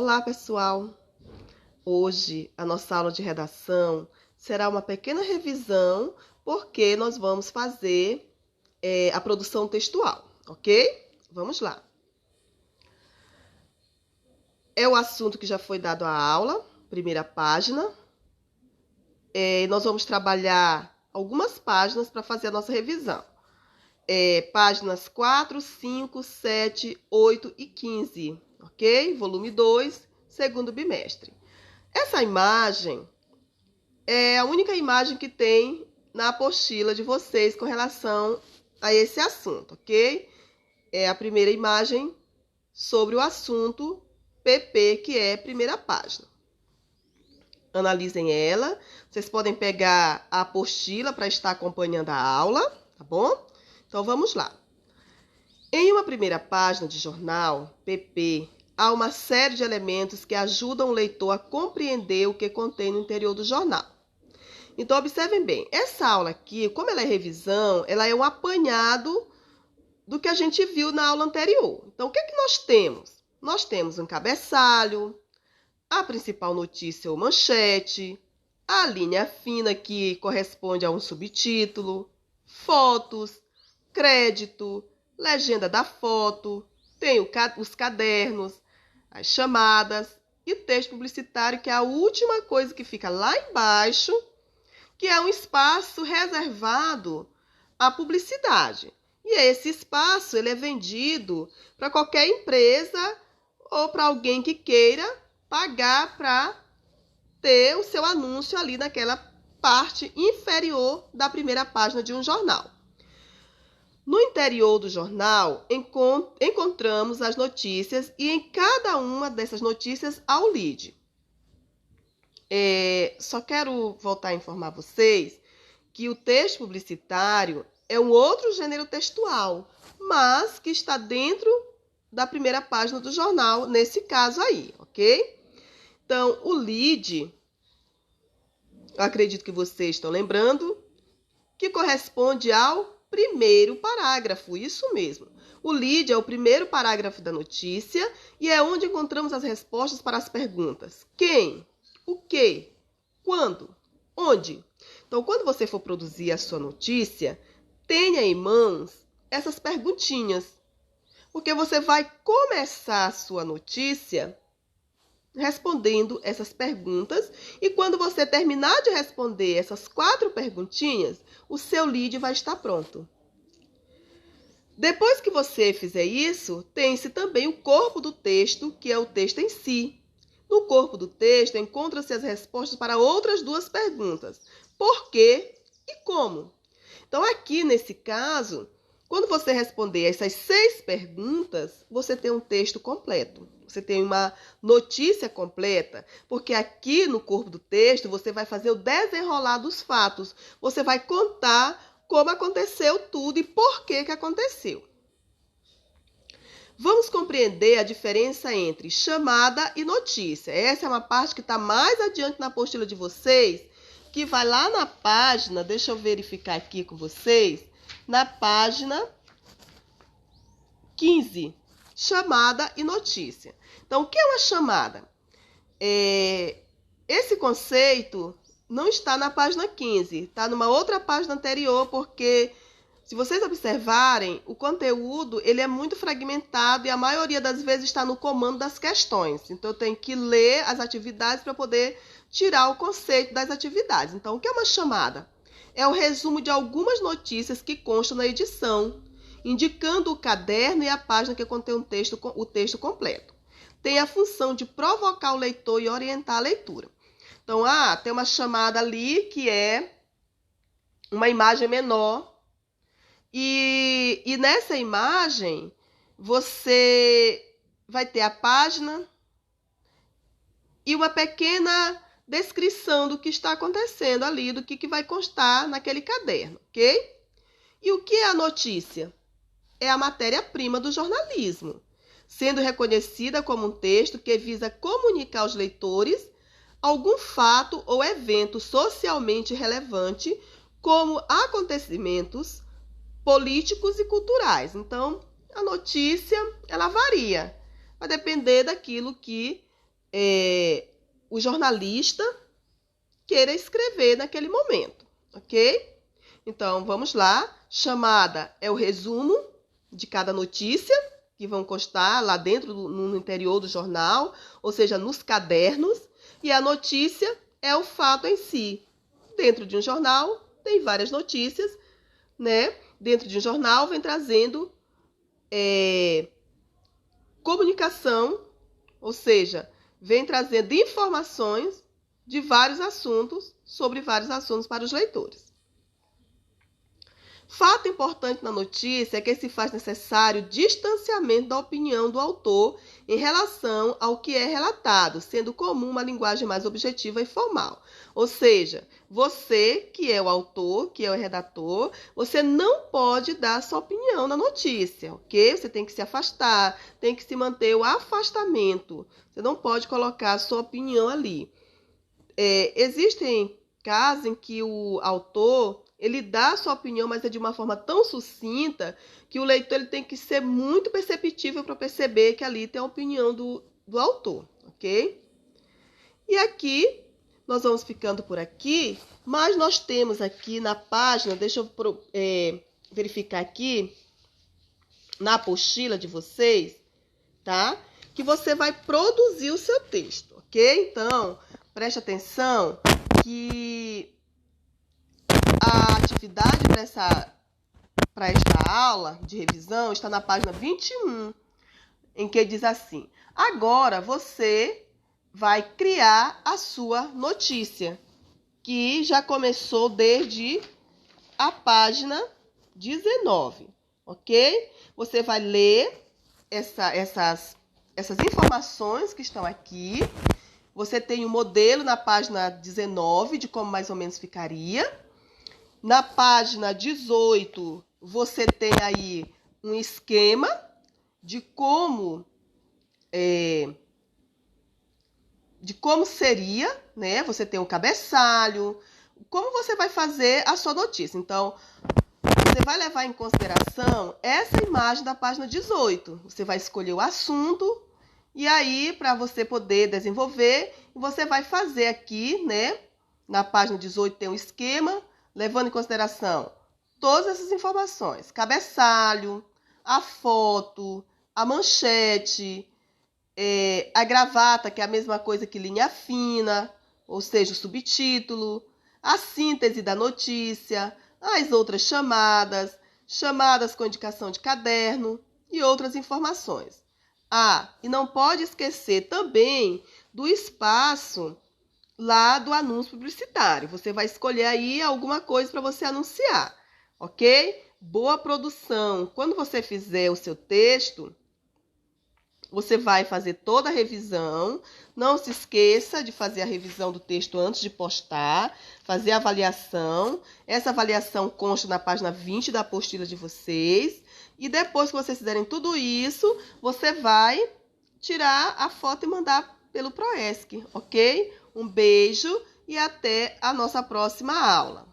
Olá, pessoal! Hoje a nossa aula de redação será uma pequena revisão porque nós vamos fazer a produção textual, ok? Vamos lá. É o assunto que já foi dado à aula, primeira página. Nós vamos trabalhar algumas páginas para fazer a nossa revisão. Páginas 4, 5, 7, 8 e 15, ok? Volume 2, segundo bimestre. Essa imagem é a única imagem que tem na apostila de vocês com relação a esse assunto, ok? É a primeira imagem sobre o assunto PP, que é a primeira página. Analisem ela. Vocês podem pegar a apostila para estar acompanhando a aula, tá bom? Então, vamos lá. Em uma primeira página de jornal, PP, há uma série de elementos que ajudam o leitor a compreender o que contém no interior do jornal. Então, observem bem, essa aula aqui, como ela é revisão, ela é um apanhado do que a gente viu na aula anterior. Então, o que é que nós temos? Nós temos um cabeçalho, a principal notícia ou manchete, a linha fina que corresponde a um subtítulo, fotos, crédito, legenda da foto, tem os cadernos, as chamadas e o texto publicitário, que é a última coisa que fica lá embaixo, que é um espaço reservado à publicidade. E esse espaço ele é vendido para qualquer empresa ou para alguém que queira pagar para ter o seu anúncio ali naquela parte inferior da primeira página de um jornal. No interior do jornal, encontramos as notícias e em cada uma dessas notícias há o lead. Só quero voltar a informar vocês que o texto publicitário é um outro gênero textual, mas que está dentro da primeira página do jornal, nesse caso aí, ok? Então, o lead, eu acredito que vocês estão lembrando, que corresponde ao primeiro parágrafo, isso mesmo. O lead é o primeiro parágrafo da notícia e é onde encontramos as respostas para as perguntas: quem, o que, quando, onde. Então, quando você for produzir a sua notícia, tenha em mãos essas perguntinhas, porque você vai começar a sua notícia respondendo essas perguntas, e quando você terminar de responder essas 4 perguntinhas, o seu lead vai estar pronto. Depois que você fizer isso, tem-se também o corpo do texto, que é o texto em si. No corpo do texto, encontram-se as respostas para outras 2 perguntas: por quê e como. Então, aqui nesse caso, quando você responder essas 6 perguntas, você tem um texto completo. Você tem uma notícia completa, porque aqui no corpo do texto você vai fazer o desenrolar dos fatos. Você vai contar como aconteceu tudo e por que aconteceu. Vamos compreender a diferença entre chamada e notícia. Essa é uma parte que está mais adiante na apostila de vocês, que vai lá na página, deixa eu verificar aqui com vocês, na página 15. Chamada e notícia. Então, o que é uma chamada? Esse conceito não está na página 15, está numa outra página anterior, porque, se vocês observarem, o conteúdo ele é muito fragmentado e a maioria das vezes está no comando das questões. Então, eu tenho que ler as atividades para poder tirar o conceito das atividades. Então, o que é uma chamada? É o resumo de algumas notícias que constam na edição, indicando o caderno e a página que contém o texto completo. Tem a função de provocar o leitor e orientar a leitura. Então, tem uma chamada ali que é uma imagem menor. E nessa imagem, você vai ter a página e uma pequena descrição do que está acontecendo ali, do que vai constar naquele caderno, ok? E o que é a notícia? É a matéria-prima do jornalismo, sendo reconhecida como um texto que visa comunicar aos leitores algum fato ou evento socialmente relevante, como acontecimentos políticos e culturais. Então, a notícia, ela varia, vai depender daquilo que o jornalista queira escrever naquele momento, ok? Então, vamos lá. Chamada é o resumo de cada notícia, que vão constar lá dentro, no interior do jornal, ou seja, nos cadernos. E a notícia é o fato em si. Dentro de um jornal, tem várias notícias, né? Dentro de um jornal, vem trazendo comunicação, ou seja, vem trazendo informações de vários assuntos, sobre vários assuntos para os leitores. Fato importante na notícia é que se faz necessário distanciamento da opinião do autor em relação ao que é relatado, sendo comum uma linguagem mais objetiva e formal. Ou seja, você, que é o autor, que é o redator, você não pode dar sua opinião na notícia, ok? Você tem que se afastar, tem que se manter o afastamento. Você não pode colocar a sua opinião ali. Existem casos em que o autor ele dá a sua opinião, mas é de uma forma tão sucinta que o leitor ele tem que ser muito perceptível para perceber que ali tem a opinião do autor, ok? E aqui, nós vamos ficando por aqui, mas nós temos aqui na página, deixa eu verificar aqui, na apostila de vocês, tá? Que você vai produzir o seu texto, ok? Então, preste atenção que a atividade para esta aula de revisão está na página 21, em que diz assim: agora você vai criar a sua notícia, que já começou desde a página 19, ok? Você vai ler essas informações que estão aqui. Você tem o modelo na página 19 de como mais ou menos ficaria. Na página 18, você tem aí um esquema de como seria, né? Você tem um cabeçalho, como você vai fazer a sua notícia. Então, você vai levar em consideração essa imagem da página 18. Você vai escolher o assunto e aí, para você poder desenvolver, você vai fazer aqui, né? Na página 18 tem um esquema, levando em consideração todas essas informações. Cabeçalho, a foto, a manchete, a gravata, que é a mesma coisa que linha fina, ou seja, o subtítulo, a síntese da notícia, as outras chamadas com indicação de caderno e outras informações. E não pode esquecer também do espaço lá do anúncio publicitário. Você vai escolher aí alguma coisa para você anunciar, ok? Boa produção. Quando você fizer o seu texto, você vai fazer toda a revisão. Não se esqueça de fazer a revisão do texto antes de postar, fazer a avaliação. Essa avaliação consta na página 20 da apostila de vocês. E depois que vocês fizerem tudo isso, você vai tirar a foto e mandar pelo Proesc, ok? Um beijo e até a nossa próxima aula.